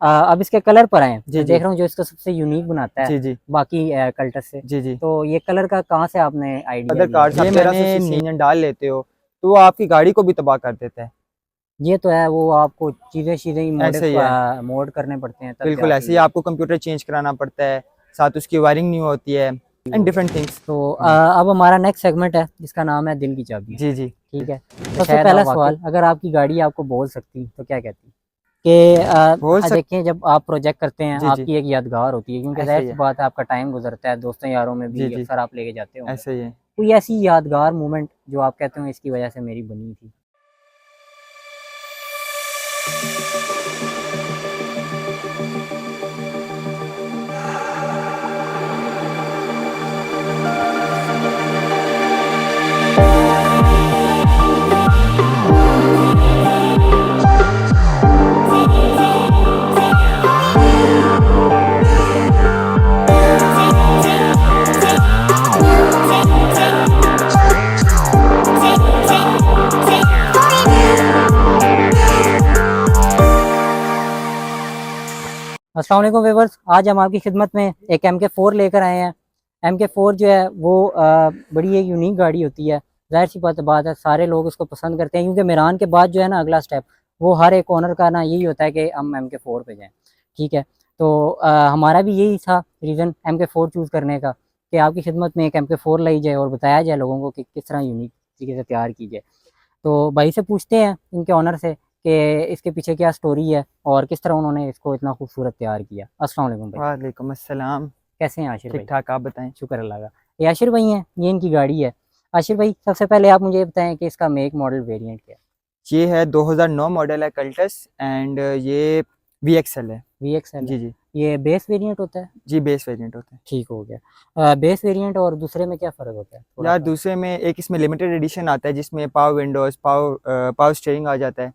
अब इसके कलर पर आए, जी, देख रहा हूँ जो इसको सबसे यूनिक बनाता है जी, जी, बाकी कल्टस से। जी, जी। तो ये कलर का कहाँ से आपने आइडिया अदर लिया कार्स है? ये मैंने इंजन डाल लेते हो तो वो आपकी गाड़ी को भी तबाह कर देता है। ये तो है, वो आपको चीज़ें चीज़ें ही ऐसे ही है, मोड करने पड़ते हैं तब बिल्कुल जाके ऐसे ही ये। आपको कंप्यूटर चेंज कराना पड़ता है, साथ उसकी वायरिंग नहीं होती है एंड डिफरेंट थिंग्स। तो अब हमारा नेक्स्ट सेगमेंट है जिसका नाम है दिल की चाबियाँ। जी, जी। ठीक है, तो सबसे शायद पहला आप वाक़ई सवाल, अगर आपकी गाड़ी आपको बोल सकती तो क्या कहती? कि बोल सक देखिए जब आप प्रोजेक्ट करते हैं जी, जी, आपकी एक यादगार होती है, क्योंकि ऐसे ज़ाहिर ही सी है, बात है आपका टाइम गुजरता है, दोस्तों यारों में जी, भी जी, अक्सर आप लेके जाते होंगे। ऐसे ही है। कोई ऐसी यादगार मोमेंट जो आप कहते हो इसकी वजह से मेरी बनी थी? अस्सलाम वालेकुम व्यूअर्स, आज हम आपकी खिदमत में एक MK4 लेकर आए हैं। MK4 जो है वो बड़ी एक यूनिक गाड़ी होती है। ज़ाहिर सी बात है, सारे लोग उसको पसंद करते हैं, क्योंकि मेरान के बाद जो है ना अगला स्टेप वो हर एक ओनर का ना यही होता है कि हम MK4 पे जाएँ। ठीक है, तो हमारा भी यही था रीज़न MK4 चूज़ करने का, कि आपकी खिदमत में एक MK4 लाई जाए और बताया जाए लोगों को कि किस तरह यूनिक तरीके से तैयार की जाए। तो भाई से पूछते हैं, इनके ओनर से, कि इसके पीछे क्या स्टोरी है और किस तरह उन्होंने इसको इतना खूबसूरत तैयार किया। अस्सलाम वालेकुम भाई। वालेकुम अस्सलाम, कैसे हैं आशिर भाई? ठीक-ठाक आप बताएँ? शुक्र अल्लाह का। ये आशिर भाई हैं, ये इनकी गाड़ी है। आशिर भाई सबसे पहले आप मुझे ये बताएं कि इसका मेक मॉडल वेरिएंट क्या है? ये है 2009 मॉडल है कल्टस एंड ये वीएक्सएल है। VXL है। जी, जी। ये बेस वेरिएंट होता है? जी, बेस वेरिएंट होता है। ठीक हो गया। बेस वेरिएंट और दूसरे में क्या फ़र्क होता है थोड़ा यार सा? दूसरे में एक इसमें लिमिटेड एडिशन आता है जिसमें पावर विंडोज़, पावर स्टीयरिंग आ जाता है।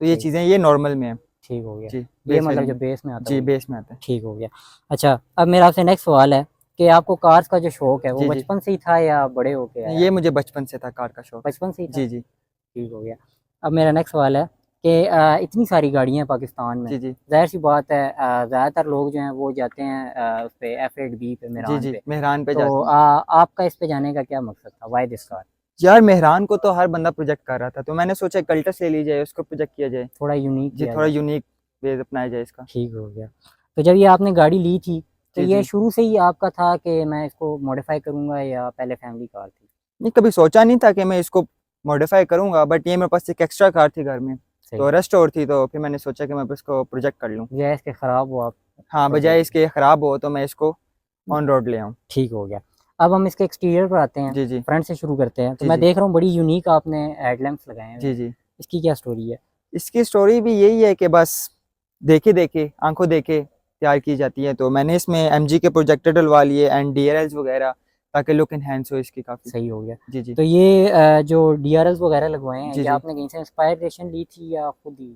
तो ये ठीक, चीज़ें ये नॉर्मल में है। ठीक हो गया। जी, ये बेस मतलब वेरिएंट जो में। बेस में आता है जी, वही है। बेस में आता है। ठीक हो गया। अच्छा, अब मेरा आपसे नेक्स्ट सवाल है कि आपको कार्स का जो शौक है वो जी, जी। बचपन से ही था या बड़े होके नहीं आया? ये मुझे बचपन से था कार का शौक। बचपन से ही था? जी, जी। ठीक हो गया। अब मेरा नेक्स्ट सवाल है कि इतनी सारी गाड़ियाँ हैं पाकिस्तान में, जी, जी। ज़ाहिर-सी बात है ज़्यादातर लोग जो हैं वो जाते हैं उस पे F8B पे, जी, मेरान जी। पे। मेहरान पे तो जाते हैं। आपका इस पे जाने का क्या मकसद था? Why this car? यार मेहरान को तो हर बंदा प्रोजेक्ट कर रहा था, तो मैंने सोचा कल्टस ले ली जाए, उसको प्रोजेक्ट किया जाए। थोड़ा यूनिक जी, किया थोड़ा जाए। यूनिक वे अपनाया जाए इसका। ठीक हो गया। तो जब ये आपने गाड़ी ली थी, तो जी, ये जी। शुरू से ही आपका था कि मैं इसको मॉडिफ़ाई करूँगा या पहले फैमिली कार थी? नहीं, कभी सोचा नहीं था कि मैं इसको मॉडिफ़ाई करूँगा, बट ये मेरे पास एक एक्स्ट्रा कार थी घर में, सही। तो रस्ट और थी, तो फिर मैंने सोचा कि मैं अब इसको प्रोजेक्ट कर लूँ। बजाय इसके ख़राब हो आप हाँ, बजाए प्रोजेक्ट। इसके खराब हो तो मैं इसको ऑन रोड ले आऊँ। ठीक हो गया। अब हम इसके एक्सटीरियर पर आते हैं, जी, जी। फ्रंट से शुरू करते हैं। तो जी, मैं जी। देख रहा हूँ बड़ी यूनिक आपने हेडलैम्प्स लगाए हुए जी, हैं। जी। इसकी क्या स्टोरी है? इसकी स्टोरी भी यही है कि बस देखे-देखे, आँखों देखे तैयार की जाती है, तो मैंने इसमें एमजी के प्रोजेक्टर डलवा लिए एंड डीआरएल्स वगैरह ताकि लुक एनहांस हो इसकी काफ़ी। सही हो गया। जी, जी। तो ये जो डीआरएल्स वगैरह लगवाए हैं, जी, ये जी। आपने कहीं से इंस्पायरेशन ली थी या खुद ही?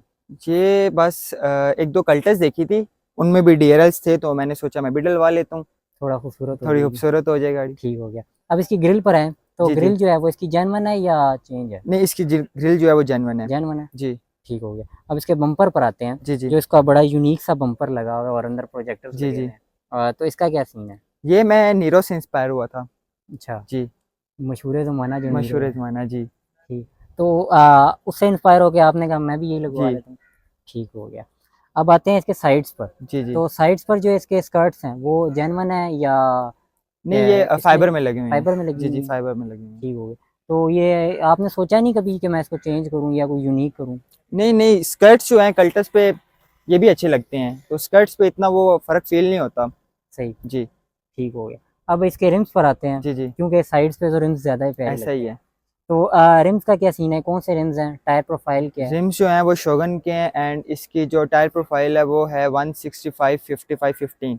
ये बस 1-2 कल्टस देखी थी, उनमें भी डीआरएल्स थे, तो मैंने सोचा मैं भी डलवा लेता हूँ, थोड़ा खूबसूरत हो थोड़ी जाएगी। खूबसूरत हो जाए गाड़ी। ठीक हो गया। अब इसकी ग्रिल पर आएँ, तो जी, जी। ग्रिल जो है वो इसकी जेन्युइन है या चेंज है? नहीं, इसकी ग्रिल जो है वो जेन्युइन है। जेन्युइन है? जी। ठीक हो गया। अब इसके बम्पर पर आते हैं, जी, जी। जो इसका बड़ा यूनिक सा बम्पर लगा हुआ है और अंदर प्रोजेक्टर्स जी, लगे हुए जी। हैं। तो इसका क्या सीन है? ये मैं नीरो से इंस्पायर हुआ था। अच्छा, जी, मशहूर ज़माना जो नीरो मशहूर है। ज़माना जी। ठीक। तो उससे इंस्पायर होके आपने कहा मैं भी यही लगवा जी, लेता हूँ। ठीक हो गया। अब आते हैं इसके साइड्स पर। जी, जी। तो साइड्स पर जो इसके स्कर्ट्स हैं वो जेन्युइन है या नहीं ये इसमें फाइबर में लगे हुए हैं। फाइबर में लगी जी, जी, हुई हैं? फाइबर में लगे हुए हैं। ठीक हो गया। तो ये आपने सोचा नहीं कभी कि मैं इसको चेंज करूँ या कोई यूनिक करूँ? नहीं, नहीं स्कर्ट्स जो हैं कल्टस पे ये भी अच्छे लगते हैं, तो स्कर्ट्स पे इतना वो फ़र्क फ़ील नहीं होता। सही। जी, ठीक हो गया। अब इसके रिम्स पर आते हैं, जी, जी, क्योंकि साइड्स पे तो रिम्स ज़्यादा ही प्यारे ऐसा ही लगते हैं। है। तो रिम्स का क्या सीन है? कौन से रिम्स हैं? टायर प्रोफाइल क्या है? रिम्स जो हैं वो शोगन के हैं एंड इसकी जो टायर प्रोफाइल है वो है 165, 55, 15।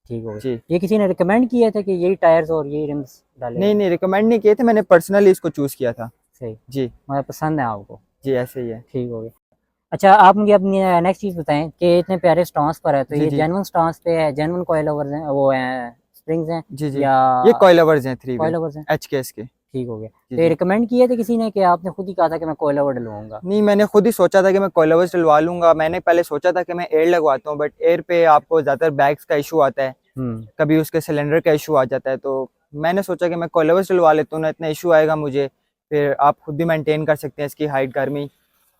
ठीक हो गया। जी। ये किसी ने रिकमेंड किया था कि यही टायर्स और यही रिम्स डाले नहीं, जाएँ? नहीं रिकमेंड नहीं किए थे, मैंने पर्सनली इसको चूज़ किया था। सही, जी, मतलब पसंद है आपको। जी, ऐसे ही है। ठीक हो गया। अच्छा, आप मुझे अपनी नेक्स्ट चीज़ बताएँ कि इतने प्यारे स्टॉन्स पर है, तो जी, ये जी, जेन्युइन स्टॉन्स पे है, जेन्युइन कॉइल ओवर्स हैं, वो हैं, स्प्रिंग्स हैं जी, जी। या ये कॉइल ओवर्स हैं 3 वे कॉइल ओवर्स हैं? एचकेएस के। ठीक हो गया। जी, तो जी। रिकमेंड किए थे किसी ने कि आपने खुद ही कहा था कि मैं कोयलावर डलवाऊंगा? नहीं, मैंने खुद ही सोचा था कि मैं कोइलवर्स डलवा लूँगा। मैंने पहले सोचा था कि मैं एयर लगवाता हूँ, बट एयर पे आपको ज़्यादातर बैग्स का इशू आता है, हम्म। कभी उसके सिलेंडर का इशू आ जाता है, तो मैंने सोचा कि मैं कोइलवर्स डलवा लेता हूँ ना, इतना इशू आएगा मुझे, फिर आप खुद भी मेंटेन कर सकते हैं इसकी हाइट गर्मी,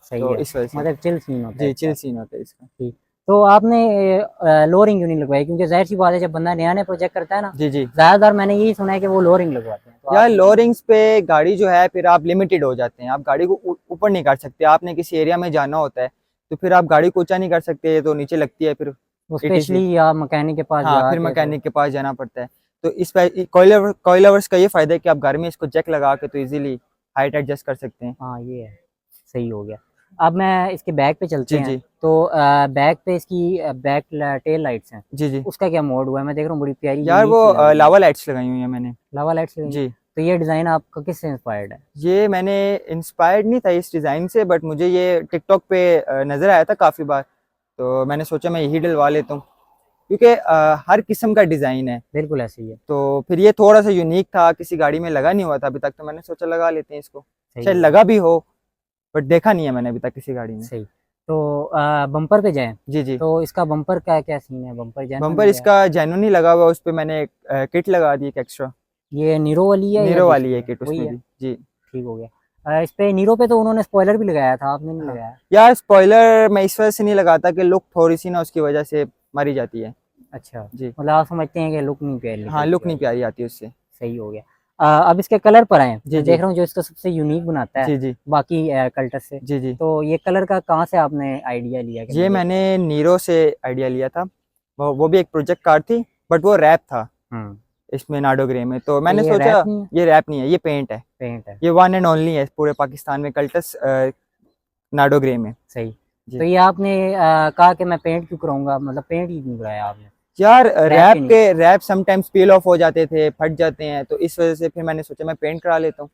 सही तो है, इस वजह से। मतलब चिल सीन होता है जी, चिल इसका। सीन होता है इसका। ठीक। तो आपने लोअरिंग क्यों नहीं लगवाई? क्योंकि जाहिर सी बात है जब बंदा नया नया प्रोजेक्ट करता है ना, जी, जी। ज्यादातर मैंने यही सुना है कि वो लोअरिंग लगवाते हैं, तो यार आपने क्यों? लोअरिंग्स पे गाड़ी जो है फिर आप लिमिटेड हो जाते हैं, आप गाड़ी को ऊपर नहीं कर सकते, आपने किसी एरिया में जाना होता है, तो फिर आप गाड़ी को ऊंचा नहीं कर सकते, तो नीचे लगती है फिर वो एटीसी। स्पेशली या मैकेनिक के पास हाँ, फिर जाके तो। मैकेनिक के पास जाना पड़ता है। तो इस पे कोइलवर्स का ये फ़ायदा है कि आप घर में इसको जैक लगा के तो इजीली हाइट एडजस्ट कर सकते हैं। हाँ ये है, सही हो गया। अब मैं इसके बैक पे चलते जी, हैं। जी। तो बैक पे इसकी बैक टेल लाइट्स हैं, जी, जी। उसका क्या मोड हुआ है? मैं देख रहा हूँ बड़ी प्यारी यार यूनिक वो सी लग रही है। लावा लाइट्स लगाई हुई हैं मैंने। लावा लाइट्स लगी हैं। जी। तो ये डिज़ाइन आपका किससे इंस्पायर्ड है? ये मैंने इंस्पायर्ड नहीं था इस डिज़ाइन से, बट मुझे ये टिकटॉक पे नज़र आया था काफ़ी बार, तो मैंने सोचा मैं यही डलवा लेता हूँ, क्योंकि हर किस्म का डिज़ाइन है, बिल्कुल ऐसे ही है। तो फिर ये थोड़ा सा यूनिक था, किसी गाड़ी में लगा नहीं हुआ था अभी तक, तो मैंने सोचा लगा लेते हैं इसको। सही शायद हो गया। लगा भी हो, बट देखा नहीं है मैंने अभी तक किसी गाड़ी में। सही। तो बम्पर पे जाएं। जी, जी। तो इसका बम्पर का क्या सीन है? बम्पर जेन्युइन बम्पर है या? इसका जेन्युइन ही लगा हुआ है, उस पे मैंने एक किट लगा दी एक एक्स्ट्रा। ये नीरो वाली है या नीरो वाली दूसरी है है? किट वही उसमें है। भी। जी। ठीक हो गया। इस पे नीरो पे तो उन्होंने स्पॉइलर भी लगाया था, आपने नहीं हाँ। लगाया? यार स्पॉइलर मैं इस वजह से नहीं लगाता कि लुक थोड़ी सी ना उसकी वजह से मारी जाती है। अच्छा, जी। मतलब आप समझते हैं कि लुक नहीं प्यारी हाँ, निकलती लुक नहीं गाड़ी। प्यारी आती उससे। सही हो गया। अब इसके कलर पर आए। जी, मैं जी। देख रहा हूँ जो इसको सबसे यूनिक बनाता है जी, जी। बाकी कल्टस से, जी, जी। तो ये कलर का कहाँ से आपने आइडिया लिया कि ये मैं ये मैंने कलर? नीरो से आइडिया लिया था, वो भी एक प्रोजेक्ट कार थी, बट वो रैप था हम्म। इसमें नाडो ग्रे में, तो तो मैंने ये रैप सोचा नहीं है, ये रैप नहीं है, ये पेंट है, पेंट है। ये वन एंड ओनली है पूरे पाकिस्तान में कल्टस नाडो ग्रे में। सही। जी। तो ये आपने कहा कि मैं पेंट क्यों कराऊंगा, मतलब पेंट ही क्यों कराया आपने? यार रैप के नहीं? रैप समटाइम्स पील ऑफ हो जाते थे, फट जाते हैं, तो इस वजह से फिर मैंने सोचा मैं पेंट करा लेता हूँ,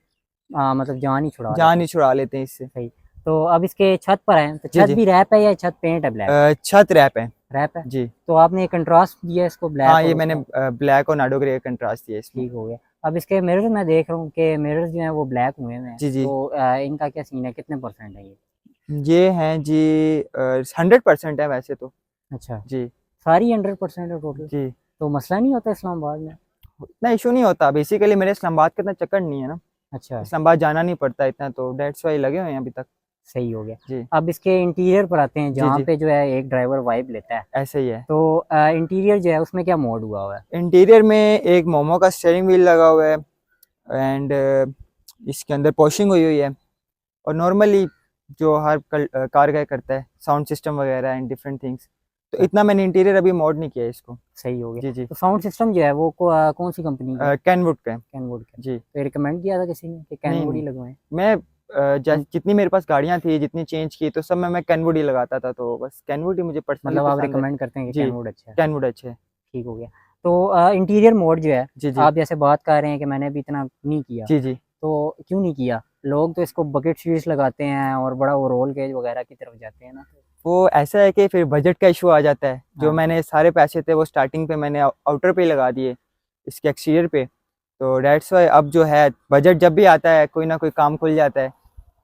मतलब जान ही छुड़ा जान लेते ही हैं। छुड़ा लेते हैं इससे। सही। तो अब इसके छत पर आए, तो जी, छत जी। भी रैप है या छत पेंट है ब्लैक? छत रैप है। रैप है। जी। तो आपने कंट्रास्ट दिया इसको हाँ, ब्लैक और ये मैंने उसका? ब्लैक और नाडो ग्रे कंट्रास्ट दिया इसमें। ठीक हो गया। अब इसके मिरर मैं देख रहा हूँ कि मिरर्स जो हैं वो ब्लैक हुए हुए हैं, जी, जी। तो इनका क्या सीन है, कितने परसेंट है ये? ये हैं जी 100% है वैसे तो। अच्छा, जी, सारी 100% है टोटल? जी। तो मसला नहीं होता इस्लामाबाद में? इतना इशू नहीं होता, बेसिकली मेरे इस्लामाबाद का इतना चक्कर नहीं है ना, अच्छा, इस्लामाबाद जाना नहीं पड़ता इतना, तो डेट्स वाई लगे हुए हैं अभी तक। सही हो गया। जी। अब इसके इंटीरियर पर आते हैं, जी, जहाँ जी। पे जो है एक ड्राइवर वाइब लेता है। ऐसे ही है। तो इंटीरियर जो है उसमें क्या मोड हुआ हुआ है? इंटीरियर में एक मोमो का स्टीयरिंग व्हील लगा हुआ है, एंड इसके अंदर पॉशिंग हुई हुई है, और नॉर्मली जो हर कार का करता है साउंड सिस्टम वगैरह एंड डिफरेंट थिंग्स, तो इतना मैंने इंटीरियर अभी मॉड नहीं किया है इसको। सही हो गया। जी, जी। तो साउंड सिस्टम जो है वो कौन सी कंपनी का है? कैनवुड का है। कैनवुड का। जी। तो रिकमेंड किया था किसी ने कि नहीं, कैनवुड ही नहीं। लगवाएं? मैं जितनी मेरे पास गाड़ियाँ थी, जितनी चेंज की, तो सब में मैं कैनवुड ही लगाता था, तो बस कैनवुड ही मुझे पर्सनली मतलब आप पसंद है। रिकमेंड करते हैं कि जी, कैनवुड अच्छा है? कैनवुड अच्छे है। ठीक हो गया। तो इंटीरियर मोड जो है, जी, जी। आप जैसे बात कर रहे हैं कि मैंने अभी इतना नहीं किया, जी, जी। तो क्यों नहीं किया? लोग तो इसको बकेट शीट्स लगाते हैं और बड़ा वो रोल केज वगैरह की तरफ जाते हैं ना, तो वो ऐसा है कि फिर बजट का इशू आ जाता है, जो हाँ। मैंने सारे पैसे थे वो स्टार्टिंग पे मैंने आउटर पे लगा दिए, इसके एक्सटीरियर पे, तो डेट्स वाई अब जो है बजट जब भी आता है कोई ना कोई काम खुल जाता है,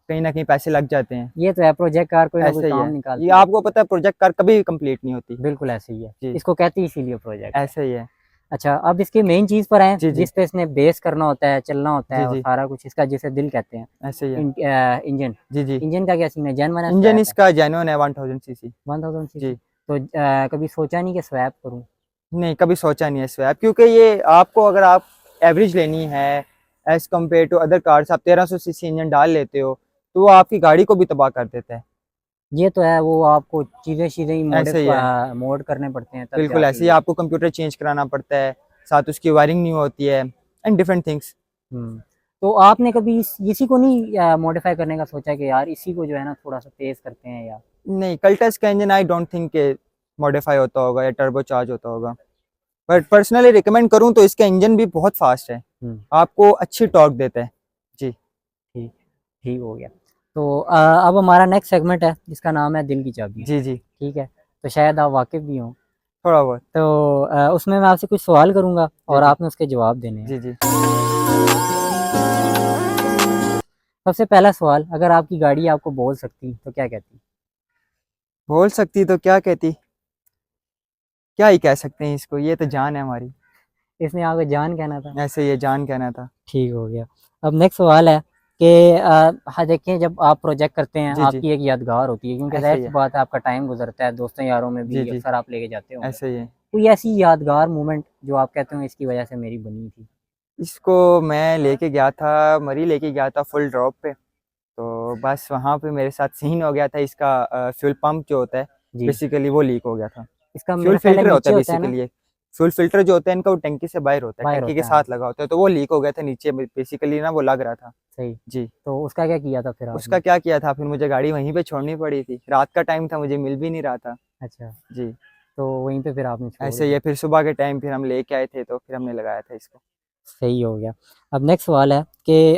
कहीं ना कहीं पैसे लग जाते हैं। ये तो है, प्रोजेक्ट कार कोई ना कोई ऐसा ही काम है, ये निकालती है। आपको पता है प्रोजेक्ट कार कभी कंप्लीट नहीं होती। बिल्कुल ऐसे ही है, जी। इसको कहते ही इसीलिए प्रोजेक्ट है। ऐसा ही है। अच्छा, अब इसकी मेन चीज़ पर आए, जी, जी। जिस पे इसने बेस करना होता है, चलना होता जी, है और जी। सारा कुछ इसका जिसे दिल कहते हैं, ऐसे ही है। इंजन। जी, जी। इंजन का क्या सीन है, जेन वन है, इंजन स्वैप है? इसका जेन्युइन है 1000 सीसी। 1000 सीसी। जी। तो कभी सोचा नहीं कि स्वैप करूँ? नहीं, कभी सोचा नहीं है स्वैप, क्योंकि ये आपको अगर आप एवरेज लेनी है as compare to other cars, आप 1300 सीसी इंजन डाल लेते हो, तो वो आपकी गाड़ी को भी तबाह कर देता है। ये तो है, वो आपको चीज़ें चीज़ें ही ऐसे ही है। मोड करने पड़ते हैं तब बिल्कुल ऐसे जाके ही, ये। आपको कंप्यूटर चेंज कराना पड़ता है, साथ उसकी वायरिंग न्यू होती है एंड डिफरेंट थिंग्स। तो आपने कभी इसी को नहीं मॉडिफाई करने का सोचा कि यार इसी को जो है ना थोड़ा सा तेज करते हैं या? नहीं, कल्टस का इंजन आई डोंट थिंक के मॉडिफाई होता होगा या टर्बो चार्ज होता होगा, बट पर्सनली रिकमेंड करूँ तो इसका इंजन भी बहुत फास्ट है, आपको अच्छी टॉर्क देता है। जी। ठीक, ठीक हो गया। तो अब हमारा नेक्स्ट सेगमेंट है जिसका नाम है दिल की चाबियाँ। जी, जी। ठीक है, तो शायद आप वाकिफ़ भी हों। थोड़ा बहुत। तो उसमें मैं आपसे कुछ सवाल करूंगा जी, और जी। आपने उसके जवाब देने हैं। जी, जी। सबसे पहला सवाल, अगर आपकी गाड़ी आपको बोल सकती तो क्या कहती? बोल सकती तो क्या कहती, क्या ही कह सकते हैं इसको, ये तो जान है हमारी। इसने आपको जान कहना था। ऐसे ये जान कहना था। ठीक हो गया। अब नेक्स्ट सवाल है कि हाँ देखें, जब आप प्रोजेक्ट करते हैं जी जी। आपकी एक यादगार होती है, क्योंकि ऐसे जाहिर ही सी है। बात है आपका टाइम गुजरता है, दोस्तों यारों में जी भी जी। अक्सर आप लेके जाते होंगे। ऐसे ही है। कोई ऐसी यादगार मोमेंट जो आप कहते हो इसकी वजह से मेरी बनी थी? इसको मैं लेके गया था, मरी लेके गया था फुल ड्रॉप पे। तो बस वहाँ पे मेरे साथ सीन हो गया था, इसका फ्यूल पंप जो होता है जी। बेसिकली वो लीक हो गया था। इसका फ्यूल मेरा ख्याल है फिल्टर होता नीचे है होता है ना? बेसिकली ये। फ्यूल फिल्टर जो होता है इनका, वो टंकी से बाहर होता है, बाहर टंकी के होता है, हाँ। साथ लगा होता है, तो वो लीक हो गया था नीचे बेसिकली ना, वो लग रहा था। सही। जी। तो उसका क्या किया था फिर उसका आपने? क्या किया था, फिर मुझे गाड़ी वहीं पे छोड़नी पड़ी थी, रात का टाइम था, मुझे मिल भी नहीं रहा था। अच्छा। जी। तो वहीं पे फिर आपने छोड़ ऐसे ही दिया। है, फिर सुबह के टाइम फिर हम लेके आए थे, तो फिर हमने लगाया था इसको। सही हो गया। अब नेक्स्ट सवाल है कि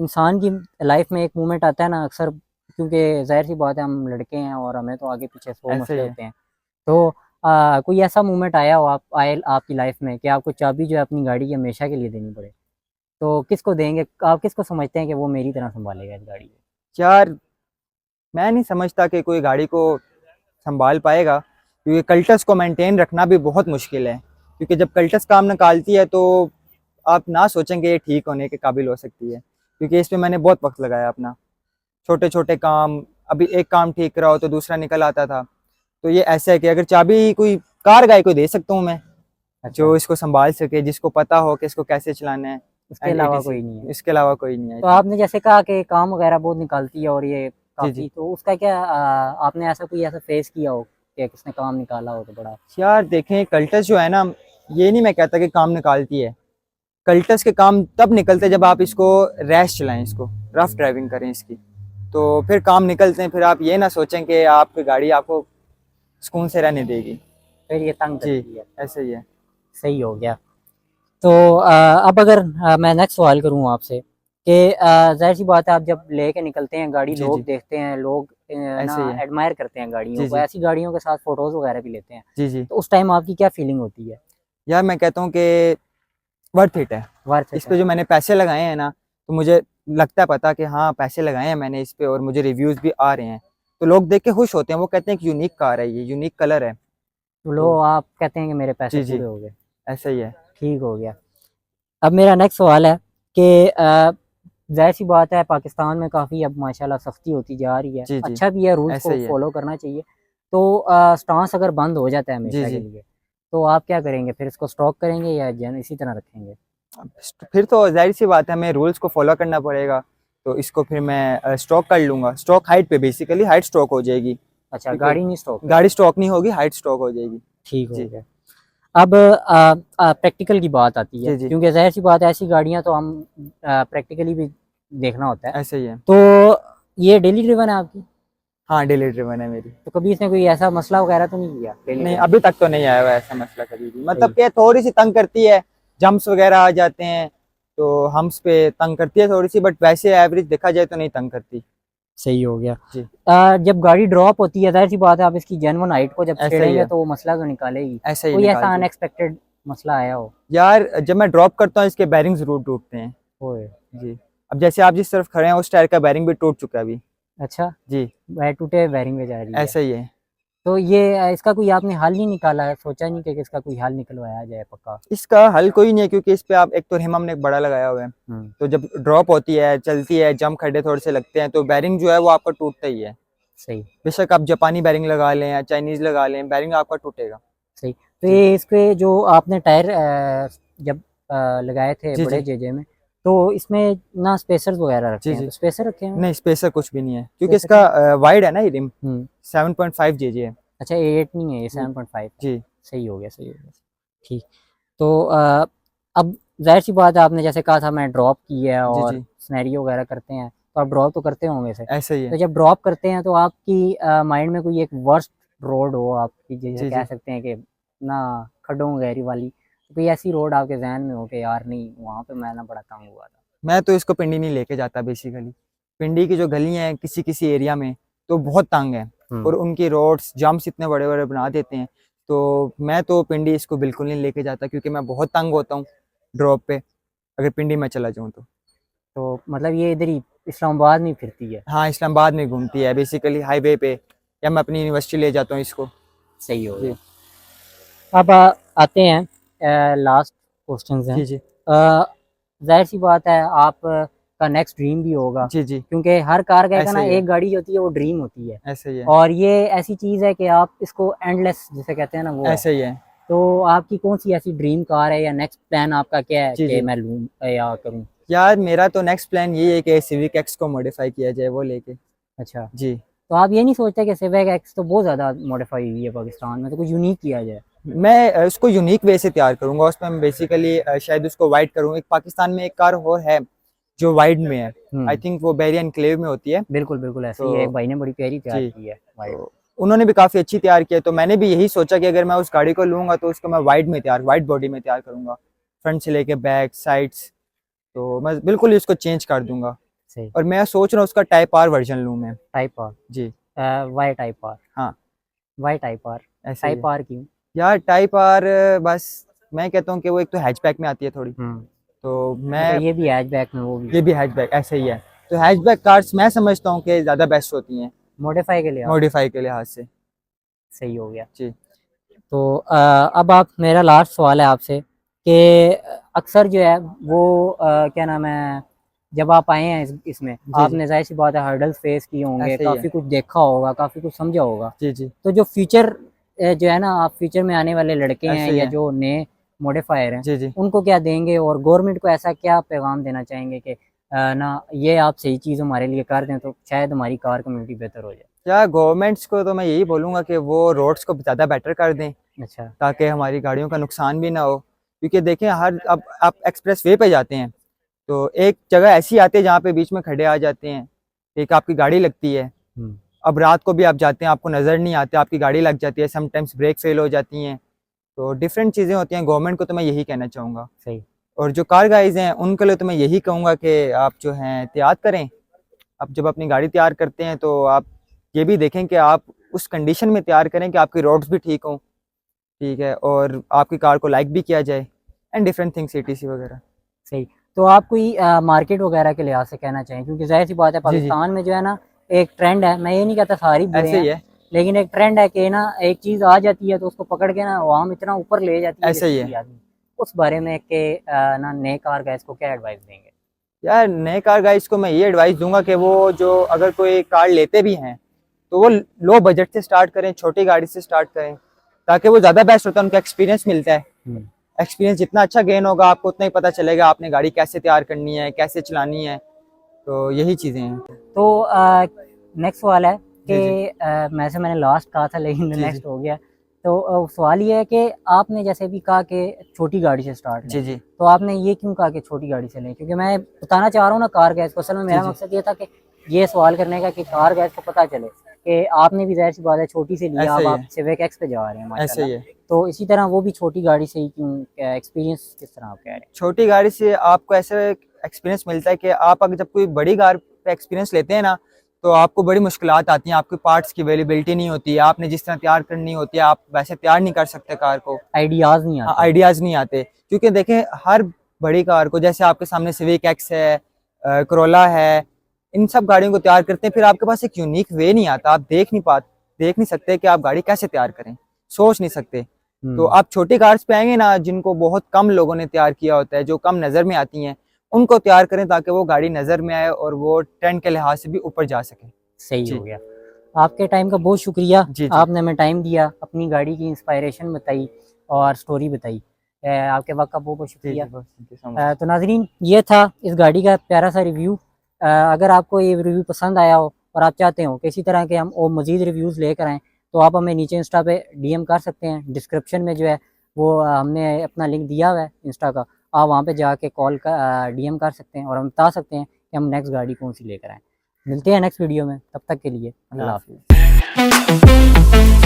इंसान की लाइफ में एक मोमेंट आता है ना अक्सर, क्योंकि जाहिर सी बात है हम लड़के हैं और हमें तो आगे पीछे 100 ऐसे मसले ही है। होते हैं। तो कोई ऐसा मोमेंट आया हो आप आए आपकी लाइफ में कि आपको चाबी जो है अपनी गाड़ी की हमेशा के लिए देनी पड़े, तो किसको देंगे? आप किसको समझते हैं कि वो मेरी तरह संभालेगा इस गाड़ी को? यार मैं नहीं समझता कि कोई गाड़ी को संभाल पाएगा, क्योंकि कल्टस को मेंटेन रखना भी बहुत मुश्किल है। क्योंकि जब कल्टस काम निकालती है तो आप ना सोचेंगे ये ठीक होने के काबिल हो सकती है, क्योंकि इसमें मैंने बहुत वक्त लगाया अपना। छोटे छोटे काम, अभी एक काम ठीक करा हो तो दूसरा निकल आता था। तो ये ऐसा है कि अगर चाबी कोई कार गाय को दे सकता हूँ मैं, अच्छा। जो इसको संभाल सके, जिसको पता हो कि इसको कैसे चलाना है इसके एंड अलावा एटीसी। कोई नहीं है? इसके अलावा कोई नहीं है तो इसमें। आपने जैसे कहा कि काम वगैरह बहुत निकालती है और ये जी जी। काफ़ी, तो उसका क्या आपने ऐसा कोई ऐसा फेस किया हो कि किसने काम निकाला हो तो बड़ा? यार देखें, कल्टस जो है ना, ये नहीं मैं कहता कि काम निकालती है। कल्टस के काम तब निकलते हैं जब आप इसको रैश चलाएं, इसको रफ ड्राइविंग करें इसकी, तो फिर काम निकलते हैं। फिर आप ये ना सोचें कि आपकी गाड़ी आपको सुकून से रहने देगी। फिर ये तंग जी। करती है। ऐसे ही है। सही हो गया। तो अब अगर मैं नेक्स्ट सवाल करूँ आपसे कि ज़ाहिर सी बात है आप जब लेके निकलते हैं गाड़ी, जी लोग जी। देखते हैं, लोग ना ऐसे ही है। एडमायर करते हैं गाड़ियों जी को, जी। ऐसी गाड़ियों के साथ फ़ोटोज़ वगैरह भी लेते हैं। जी जी। तो उस टाइम आपकी क्या फीलिंग होती है? यार मैं कहता हूँ कि वर्थ इट है। वर्थ इस इट पे है। जो मैंने पैसे लगाए हैं ना, तो मुझे लगता है पता कि हाँ पैसे लगाए हैं मैंने इस पे, और मुझे रिव्यूज़ भी आ रहे हैं, तो लोग देख के खुश होते हैं। वो कहते हैं कि यूनिक कार है, ये यूनिक कलर है। तो लो, तो आप कहते हैं कि मेरे पैसे जी जी। पूरे हो गए। ऐसा ही है। ठीक हो गया। अब मेरा नेक्स्ट सवाल है कि ज़ाहिर सी बात है पाकिस्तान में काफ़ी अब माशाल्लाह सख्ती होती जा रही है, जी जी। अच्छा भी है, रूल्स ऐसा को ही है। फॉलो करना चाहिए। तो स्टांस अगर बंद हो जाता है जी हमेशा के जी। लिए, तो आप क्या करेंगे फिर? इसको स्टॉक करेंगे या जन इसी तरह रखेंगे? अब फिर तो जाहिर सी बात है, हमें रूल्स को फॉलो करना पड़ेगा। तो इसको फिर मैं स्टॉक कर लूँगा, स्टॉक हाइट पे, बेसिकली हाइट स्टॉक हो जाएगी। अच्छा, क्योंकि गाड़ी नहीं स्टॉक गाड़ी करेंगे। स्टॉक नहीं होगी, हाइट स्टॉक हो जाएगी। ठीक हो जी गया। अब प्रैक्टिकल की बात आती है, जी। जी। क्योंकि ज़ाहिर सी बात है ऐसी गाड़ियाँ तो हम प्रैक्टिकली भी देखना होता है। ऐसे ही है। तो ये डेली ड्रिवन है आपकी? हाँ डेली ड्रिवन है मेरी। तो कभी इसने कोई ऐसा मसला वगैरह तो नहीं किया डेली नहीं, ड्रिवन? अभी तक तो नहीं आया हुआ ऐसा मसला कभी भी। मतलब सही। कि थोड़ी सी तंग करती है, जंप्स वगैरह आ जाते हैं तो हम्स पे तंग करती है थोड़ी सी, बट वैसे एवरेज देखा जाए तो नहीं तंग करती। सही हो गया। जी। जब गाड़ी ड्रॉप होती है जाहिर सी बात है आप इसकी जेन्युइन हाइट को जब ऐसा ही छेड़ेंगे है। तो वो मसला तो निकालेगी। ऐसा ही कोई ऐसा निकालती है। अनएक्सपेक्टेड मसला आया हो? यार जब मैं ड्रॉप करता हूँ इसके बैरिंग जरूर टूटते हैं। ओए। जी। अब जैसे आप जिस तरफ खड़े हैं उस टायर का बैरिंग भी टूट चुका है अभी। अच्छा। जी। टूटे बैरिंग में जा रही है? ऐसा ही है। तो ये इसका कोई आपने हल नहीं निकाला है? सोचा नहीं कि इसका कोई हल निकलवाया जाए पक्का? इसका हल कोई नहीं है, क्योंकि इस पे आप एक तो रिम हमने एक बड़ा लगाया हुआ है, हम्म। तो जब ड्रॉप होती है, चलती है, जंप खड्डे थोड़े से लगते हैं, तो बैरिंग जो है वो आपका टूटता ही है। सही। बेशक आप जापानी बैरिंग लगा लें या चाइनीज लगा लें, बैरिंग आपका टूटेगा। सही। तो जी ये इस पे जो आपने टायर जब लगाए थे जी। बड़े जी जेजे में, तो इसमें ना स्पेसर्स वगैरह रखे जी। हैं, जी। तो स्पेसर रखे हैं? नहीं स्पेसर कुछ भी नहीं है, क्योंकि स्पेसर नहीं? इसका वाइड है ना ये रिम। हम्म। 7.5 जेजे है। अच्छा, 8 नहीं है, ये जी 7.5 है। जी। सही हो गया, सही हो गया। ठीक। तो अब ज़ाहिर सी बात है आपने जैसे कहा था मैं ड्रॉप की है जी और जी। सिनेरियो वगैरह करते हैं, तो आप ड्रॉप तो करते होंगे से। ऐसा ही तो है। जब ड्रॉप करते हैं तो आपकी माइंड में कोई एक वर्स्ट रोड हो आपकी, जैसे जी कह जी। सकते हैं कि ना खड्डों गहरी वाली, तो कोई ऐसी रोड आपके जहन में हो कि यार नहीं, वहाँ पे मैं ना बड़ा तंग हुआ था? मैं तो इसको पिंडी नहीं लेके जाता बेसिकली। पिंडी की जो गलियां हैं किसी किसी एरिया में तो बहुत तंग है, हम्म। और उनकी रोड्स जम्प्स इतने बड़े बड़े बना देते हैं, तो मैं तो पिंडी इसको बिल्कुल नहीं लेके जाता, क्योंकि मैं बहुत तंग होता हूँ ड्रॉप पे, अगर पिंडी में चला जाऊँ तो। तो मतलब ये इधर ही इस्लामाबाद में फिरती है। हाँ, इस्लामाबाद में घूमती है बेसिकली हाईवे पे, या मैं अपनी यूनिवर्सिटी ले जाता हूँ इसको। सही हो जी गया। अब आते हैं लास्ट क्वेश्चंस हैं। जी जी जाहिर सी बात है आप का नेक्स्ट ड्रीम भी होगा, जी जी, क्योंकि हर कार का ऐसे ना ही है, एक गाड़ी होती है वो ड्रीम होती है, ऐसे ही है, और ये ऐसी चीज़ है कि आप इसको एंडलेस जिसे कहते हैं ना वो है। ऐसे ही है। तो आपकी कौन सी ऐसी ड्रीम कार है, या नेक्स्ट प्लान आपका क्या है जी कि जी, मैं लूँ या करूँ? यार मेरा तो नेक्स्ट प्लान ये है कि सिविक एक्स को मॉडिफाई किया जाए, वो लेके। अच्छा, जी, तो आप ये नहीं सोचते कि सिविक एक्स तो बहुत ज़्यादा मॉडिफाई हुई है पाकिस्तान में, तो कुछ यूनिक किया जाए? मैं उसको यूनिक वे से तैयार करूंगा, उसमें मैं बेसिकली शायद उसको वाइट करूँ। एक पाकिस्तान में एक कार और है जो वाइट में है, आई थिंक वो बैरिया एनक्लेव में होती है। बिल्कुल बिल्कुल ऐसे ही है, एक तो भाई ने बड़ी प्यारी तैयार जी, की है वाइट। तो उन्होंने भी काफ़ी अच्छी तैयार की है, तो मैंने भी यही सोचा कि अगर मैं उस गाड़ी को लूँगा तो उसको मैं वाइट बॉडी में तैयार करूँगा, फ्रंट से लेके बैक साइड्स। तो मैं बिल्कुल ही उसको चेंज कर दूंगा, सही। और मैं सोच रहा हूँ उसका टाइप आर वर्जन लूँ मैं। Type R, G Y type R, हाँ, वाई टाइप आर। ऐसे ही टाइप है आर क्यों? यार। टाइप आर बस मैं कहता हूँ कि वो एक तो हैचबैक में आती है थोड़ी, तो अच्छा, मैं, ये भी हैचबैक में, वो भी ये भी हैचबैक ऐसे ही है। तो हैचबैक कार्स मैं समझता हूँ कि ज़्यादा बेस्ट होती हैं मॉडिफाई के लिए आप। मॉडिफाई के लिहाज से। सही हो गया। जी तो अब आप, मेरा लास्ट सवाल है आपसे कि अक्सर जो है वो क्या नाम है, जब आप आए हैं इसमें जी जी, आपने जाहिर सी बात है हर्डल्स फेस किए होंगे, ऐसे ही है। काफ़ी कुछ देखा होगा, काफ़ी कुछ समझा होगा। जी जी, तो जो फ्यूचर जो है ना, आप फ्यूचर में आने वाले लड़के हैं ऐसे ही या है। जो नए मॉडिफायर हैं, जी जी, उनको क्या देंगे, और गवर्नमेंट को ऐसा क्या पैगाम देना चाहेंगे कि ना ये आप सही चीज़ हमारे लिए कर दें तो शायद हमारी कार कम्युनिटी बेहतर हो जाए? क्या गवर्नमेंट्स को तो मैं यही बोलूँगा कि वो रोड्स को ज़्यादा बेटर कर दें, अच्छा। ताकि हमारी गाड़ियों का नुकसान भी ना हो। क्योंकि देखें, हर अब आप एक्सप्रेस वे पे जाते हैं तो एक जगह ऐसी आती है जहाँ पे बीच में खड्डे आ जाते हैं, एक आपकी गाड़ी लगती है। हम्म। अब रात को भी आप जाते हैं, आपको नज़र नहीं आते, आपकी गाड़ी लग जाती है, समटाइम्स ब्रेक फेल हो जाती हैं। तो डिफरेंट चीज़ें होती हैं। गवर्नमेंट को तो मैं यही कहना चाहूँगा, सही। और जो कार गाइज हैं उनके लिए तो मैं यही कहूँगा कि आप जो हैं एहतियात करें। आप जब अपनी गाड़ी तैयार करते हैं तो आप ये भी देखें कि आप उस कंडीशन में तैयार करें कि आपकी रोड्स भी ठीक हों, ठीक है, और आपकी कार को लाइक भी किया जाए, एंड डिफरेंट थिंग्स ETC वगैरह। सही। तो आप कोई मार्केट वगैरह के लिहाज से कहना चाहें, क्योंकि जाहिर सी बात है जी जी, पाकिस्तान में जो है ना एक ट्रेंड है, मैं ये नहीं कहता सारी बुरे ऐसे हैं, ही है, लेकिन एक ट्रेंड है कि ना एक चीज़ आ जाती है तो उसको पकड़ के ना आवाम इतना ऊपर ले जाती है ऐसे ही किसी है। भी आदमी। उस बारे में कि ना नए कार गैस को क्या एडवाइस देंगे? यार नए कार गाइज को मैं ये एडवाइस दूंगा कि वो जो अगर कोई कार लेते भी हैं तो वो लो बजट से स्टार्ट करें, छोटी गाड़ी से स्टार्ट करें, ताकि वो ज़्यादा बेस्ट होता है, उनका एक्सपीरियंस मिलता है। हम्म। एक्सपीरियंस जितना अच्छा गेन होगा आपको, उतना ही पता चलेगा आपने गाड़ी कैसे तैयार करनी है, कैसे चलानी है। तो यही चीज़ें हैं। तो नेक्स्ट सवाल है जी जी कि मैंने लास्ट कहा था लेकिन जी जी नेक्स्ट हो गया। तो सवाल ये है कि आपने जैसे भी कहा कि छोटी गाड़ी से स्टार्ट लें, जी जी तो आपने ये क्यों कहा कि छोटी गाड़ी से लें? क्योंकि मैं बताना चाह रहा हूँ ना कार गैस को, असल में जी मेरा जी, मकसद ये था कि ये सवाल करने का कि कार गैस को पता चले कि आपने भी जाहिर सी बात है छोटी से लिया, ऐसे अब ही आप है, सिविक एक्स पे जा रहे हैं ऐसे ही माशाल्लाह। है। तो इसी तरह वो भी छोटी गाड़ी से ही क्यों, एक्सपीरियंस किस तरह आप कह रहे हैं? छोटी गाड़ी से आपको ऐसे एक्सपीरियंस मिलता है कि आप अगर जब कोई बड़ी कार पे एक्सपीरियंस लेते हैं ना, तो आपको बड़ी मुश्किलात आती हैं, आपके पार्ट्स की अवेलेबिलिटी नहीं होती है, आपने जिस तरह तैयार करनी होती है आप वैसे तैयार नहीं कर सकते कार को। आइडियाज़ नहीं हाँ, आते। आइडियाज़ नहीं आते, क्योंकि देखें हर बड़ी कार को, जैसे आपके सामने सिविक एक्स है, करोला है, इन सब गाड़ियों को तैयार करते हैं, फिर आपके पास एक यूनिक वे नहीं आता, आप देख नहीं सकते कि आप गाड़ी कैसे तैयार करें, सोच नहीं सकते। तो हम्म। आप छोटी कार्स पे आएंगे ना, जिनको बहुत कम लोगों ने तैयार किया होता है, जो कम नज़र में आती हैं, उनको तैयार करें ताकि वो गाड़ी नज़र में आए और वो ट्रेंड के लिहाज से भी ऊपर जा सके। सही हो जी गया। आपके टाइम का बहुत शुक्रिया। जी जी आपने हमें टाइम दिया, अपनी गाड़ी की इंस्पायरेशन बताई और स्टोरी बताई। आपके वक्त का बहुत बहुत जी शुक्रिया। जी, बस थैंक यू सो मच। तो नाजरीन, ये था इस गाड़ी का प्यारा सा रिव्यू। अगर आपको ये रिव्यू पसंद आया हो और आप चाहते हो कि इसी तरह के हम और मज़ीद रिव्यूज़ लेकर आएँ, तो आप हमें नीचे इंस्टा पे DM कर सकते हैं। डिस्क्रिप्शन में जो है वो हमने अपना लिंक दिया हुआ है इंस्टा का, आप वहाँ पे जाके कॉल का DM कर सकते हैं और हम बता सकते हैं कि हम नेक्स्ट गाड़ी कौन सी लेकर आएँ। मिलते हैं नेक्स्ट वीडियो में, तब तक के लिए अल्लाह अल्लाह हाफिज़। हाफ़िज़।